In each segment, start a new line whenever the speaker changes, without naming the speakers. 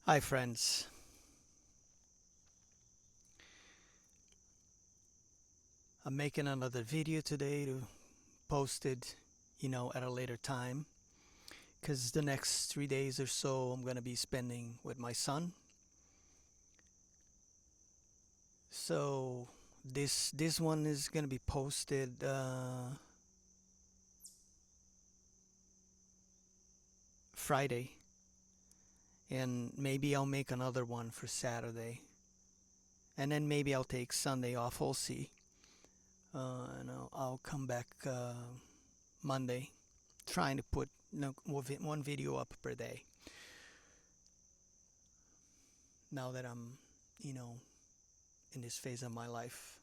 Hi friends, I'm making another video today to post it, at a later time because the next 3 days or so I'm gonna be spending with my son. So this one is gonna be posted Friday, and maybe I'll make another one for Saturday, and then maybe I'll take Sunday off. We'll see, and I'll come back Monday, trying to put one video up per day. Now that I'm, you know, in this phase of my life.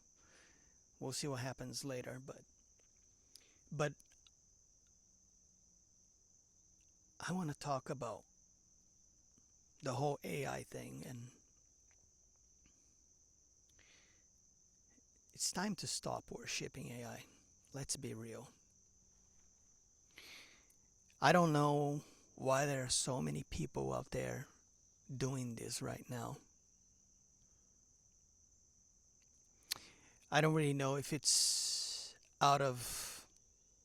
We'll see what happens later, but I want to talk about the whole AI thing, and it's time to stop worshipping AI. Let's be real. I don't know why there are so many people out there doing this right now. I don't really know if it's out of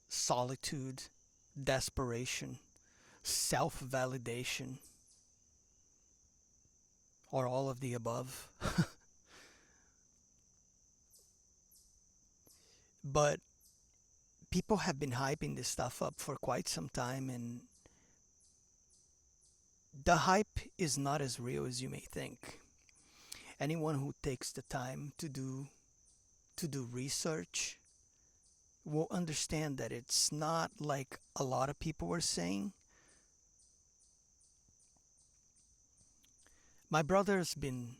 solitude, desperation, self validation, or all of the above. But people have been hyping this stuff up for quite some time, and the hype is not as real as you may think. Anyone who takes the time to do research will understand that it's not like a lot of people were saying. My brother's been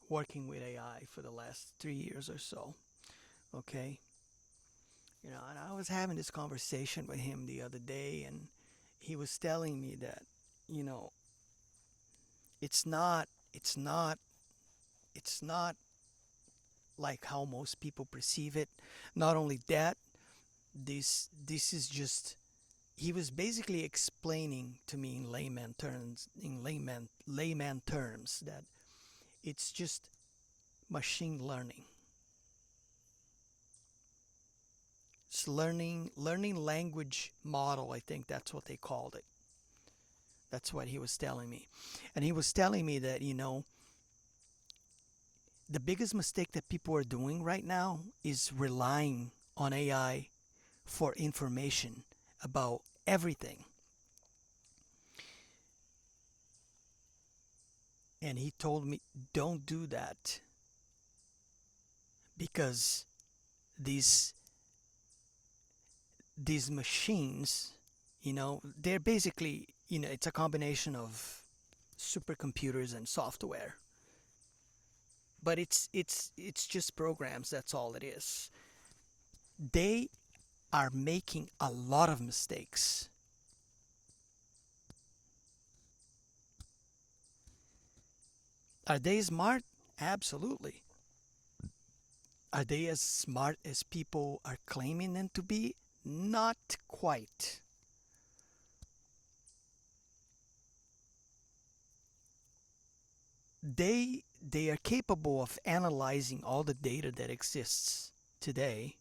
working with AI for the last 3 years or so. Okay, and I was having this conversation with him the other day, and he was telling me that you know it's not it's not it's not like how most people perceive it. Not only that, this is just, he was basically explaining to me in layman terms that it's just machine learning. It's learning language model, I think that's what they called it. That's what he was telling me. And he was telling me that, the biggest mistake that people are doing right now is relying on AI for information about everything. And he told me, don't do that, because these these machines, they're basically, it's a combination of supercomputers and software. But it's just programs, that's all it is. They are making a lot of mistakes. Are they smart? Absolutely. Are they as smart as people are claiming them to be? Not quite. They are capable of analyzing all the data that exists today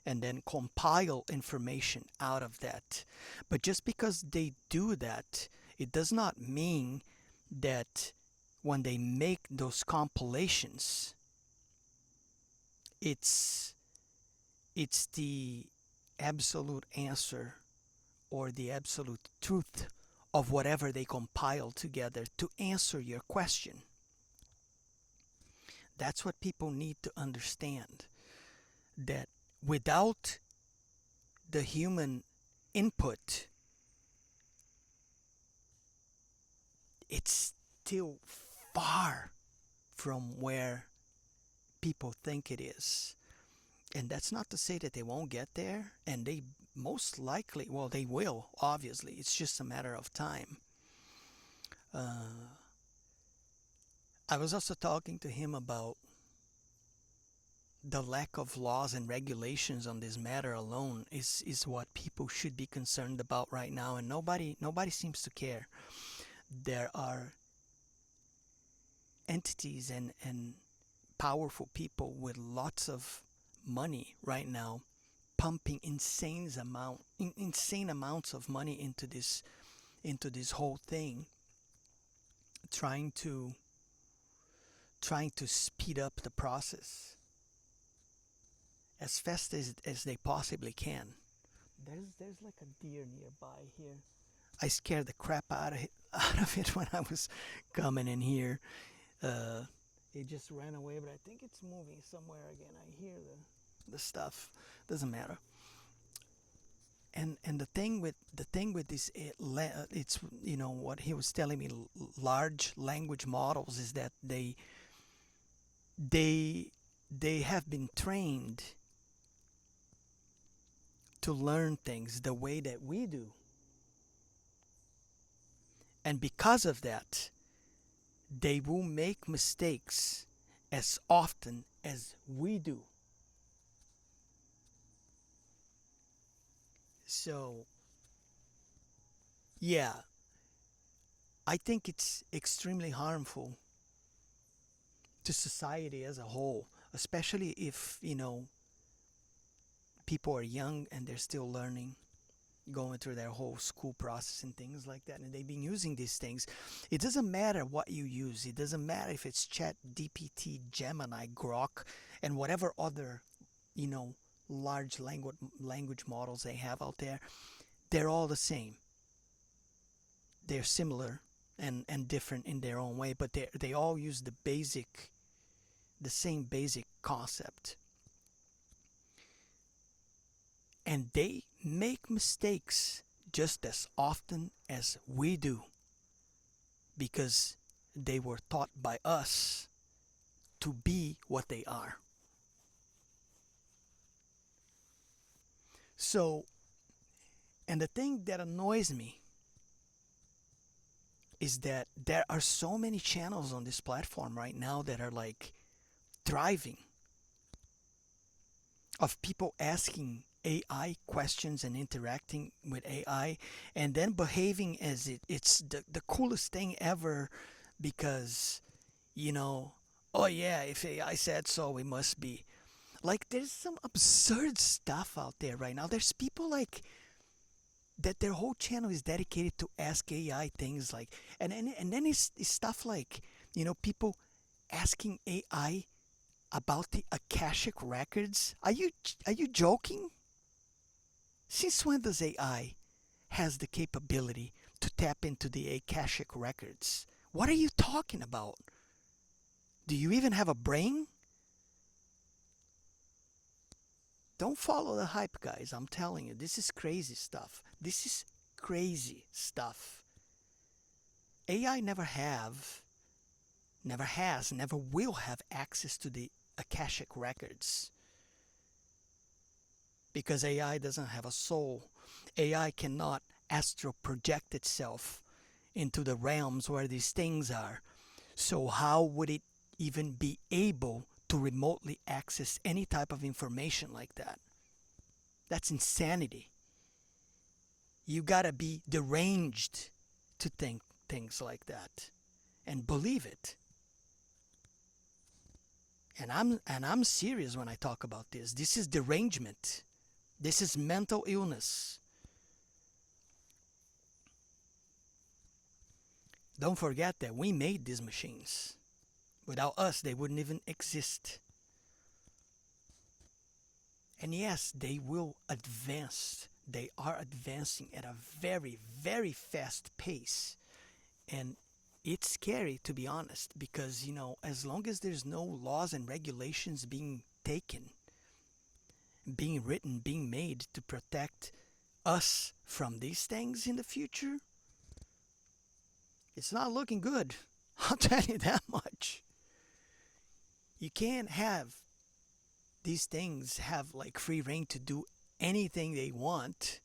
and then compile information out of that. But just because they do that, it does not mean that when they make those compilations, it's it's the absolute answer or the absolute truth of whatever they compile together to answer your question. That's what people need to understand, that without the human input, it's still far from where people think it is. And that's not to say that they won't get there, and they most likely, well, they will, obviously. It's just a matter of time. Uh, I was also talking to him about the lack of laws and regulations on this matter alone is what people should be concerned about right now, and nobody seems to care. there are entities and powerful people with lots of money right now pumping insane amounts of money into this whole thing, trying to speed up the process as fast as they possibly can. There's like a deer nearby here. I scared the crap out of it when I was coming in here. Uh, it just ran away, but I think it's moving somewhere again. I hear the stuff. Doesn't matter. And the thing with this, it's, you know, what he was telling me, large language models, is that they they have been trained to learn things the way that we do. And because of that, they will make mistakes as often as we do. So, yeah, I think it's extremely harmful to society as a whole, especially if, you know, people are young and they're still learning, going through their whole school process and things like that, and they've been using these things. It doesn't matter what you use. It doesn't matter if it's Chat, DPT, Gemini, Grok, and whatever other, you know, large language models they have out there. They're all the same. They're similar and different in their own way, but they all use the same basic concept. And they make mistakes just as often as we do, because they were taught by us to be what they are. So, and the thing that annoys me is that there are so many channels on this platform right now that are like thriving, of people asking AI questions and interacting with AI and then behaving as it's the coolest thing ever, because, you know, oh yeah, if AI said so, it must be. Like, there's some absurd stuff out there right now. There's people like that, their whole channel is dedicated to ask AI things like, and then it's stuff like, you know, people asking AI about the Akashic records. Are you joking? Since when does AI has the capability to tap into the Akashic records? What are you talking about? Do you even have a brain? Don't follow the hype, guys. I'm telling you, this is crazy stuff. This is crazy stuff. AI never has, never will have access to the Akashic records, because AI doesn't have a soul. AI cannot astral project itself into the realms where these things are. So how would it even be able to remotely access any type of information like that? That's insanity. You gotta be deranged to think things like that and believe it. And I'm serious when I talk about this. This is derangement. This is mental illness. Don't forget that we made these machines. Without us, they wouldn't even exist. And yes, they will advance. They are advancing at a very, very fast pace. And it's scary, to be honest, because, you know, as long as there's no laws and regulations being taken, being written, being made to protect us from these things in the future, it's not looking good. I'll tell you that much. You can't have these things have like free reign to do anything they want,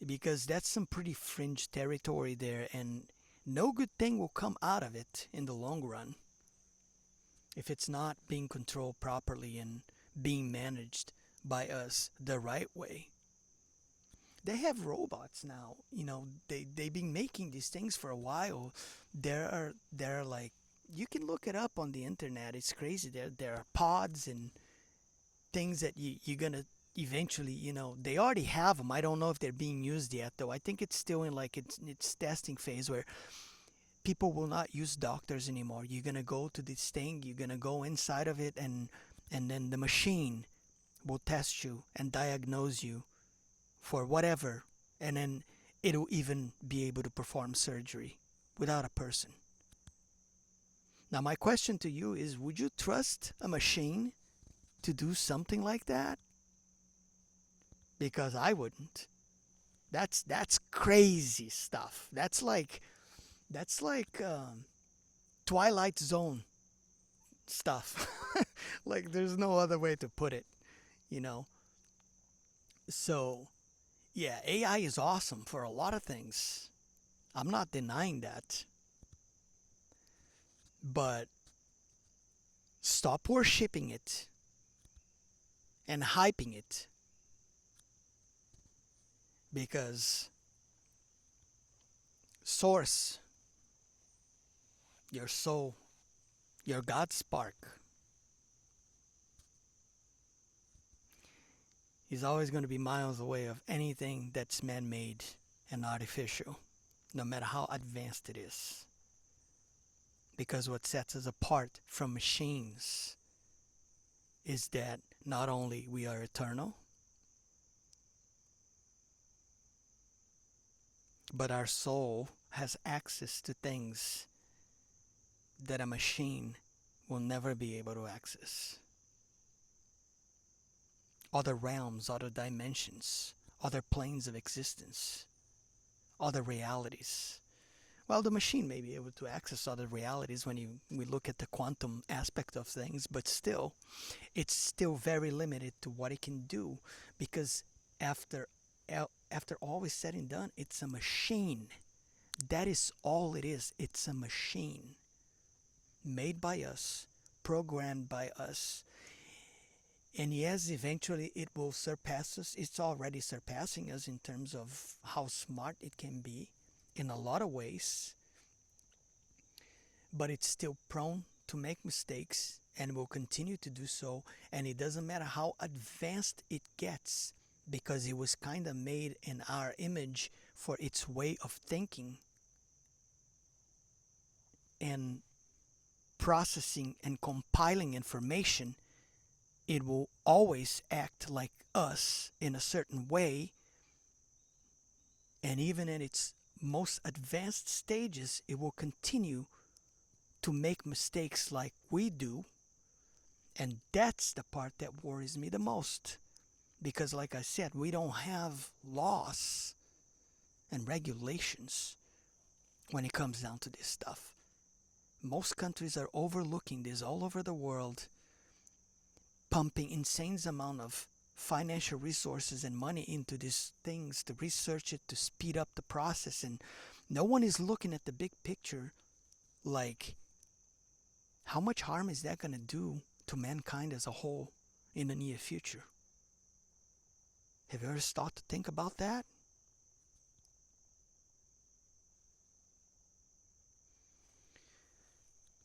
because that's some pretty fringe territory there, and no good thing will come out of it in the long run if it's not being controlled properly and being managed by us the right way. They have robots now. They've been making these things for a while. There are like, you can look it up on the internet. It's crazy. There are pods and things that you're gonna eventually, they already have them. I don't know if they're being used yet, though. I think it's still in like its testing phase, where people will not use doctors anymore. You're gonna go to this thing, you're gonna go inside of it, and then the machine will test you and diagnose you for whatever, and then it'll even be able to perform surgery without a person. Now, my question to you is, would you trust a machine to do something like that? Because I wouldn't. That's crazy stuff. That's like Twilight Zone stuff. Like, there's no other way to put it, you know. So, yeah, AI is awesome for a lot of things. I'm not denying that. But stop worshipping it and hyping it, because Source, your soul, your God spark, is always going to be miles away of anything that's man made and artificial, no matter how advanced it is. Because what sets us apart from machines is that not only we are eternal, but our soul has access to things that a machine will never be able to access. Other realms, other dimensions, other planes of existence, other realities. Well, the machine may be able to access other realities when we look at the quantum aspect of things, but still, it's still very limited to what it can do, because after after all is said and done, it's a machine. That is all it is. It's a machine made by us, programmed by us. And yes, eventually it will surpass us. It's already surpassing us in terms of how smart it can be in a lot of ways. But it's still prone to make mistakes and will continue to do so. And it doesn't matter how advanced it gets, because it was kind of made in our image for its way of thinking and processing and compiling information. It will always act like us in a certain way, and even in its most advanced stages, it will continue to make mistakes like we do. And that's the part that worries me the most, because like I said, we don't have laws and regulations when it comes down to this stuff. Most countries are overlooking this all over the world, pumping insane amount of financial resources and money into these things to research it, to speed up the process, and no one is looking at the big picture, like, how much harm is that going to do to mankind as a whole in the near future? Have you ever stopped to think about that?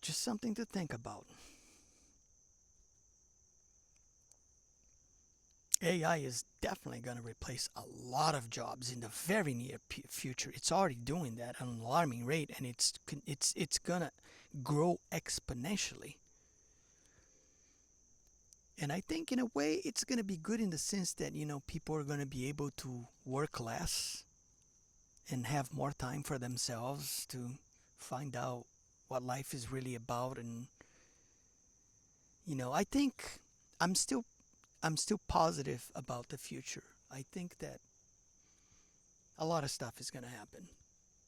Just something to think about. AI is definitely going to replace a lot of jobs in the very near future. It's already doing that at an alarming rate, and it's going to grow exponentially. And I think in a way it's going to be good in the sense that, people are going to be able to work less and have more time for themselves to find out what life is really about. And I think I'm still I'm still positive about the future. I think that a lot of stuff is going to happen,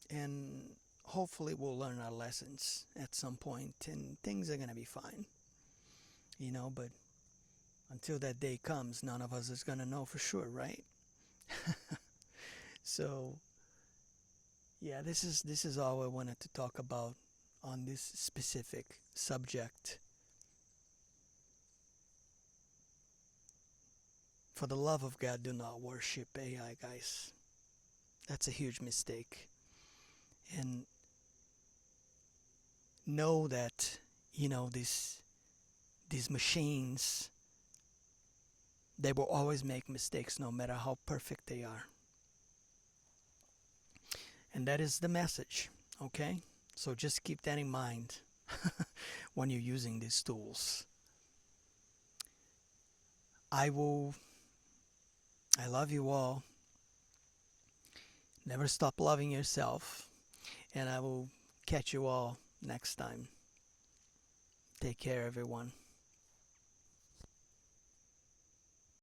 and hopefully we'll learn our lessons at some point and things are going to be fine. But until that day comes, none of us is going to know for sure, right? So, yeah, this is all I wanted to talk about on this specific subject. For the love of God, do not worship AI, guys. That's a huge mistake. And know that, these machines, they will always make mistakes no matter how perfect they are. And that is the message, okay? So just keep that in mind when you're using these tools. I will, I love you all. Never stop loving yourself. And I will catch you all next time. Take care, everyone.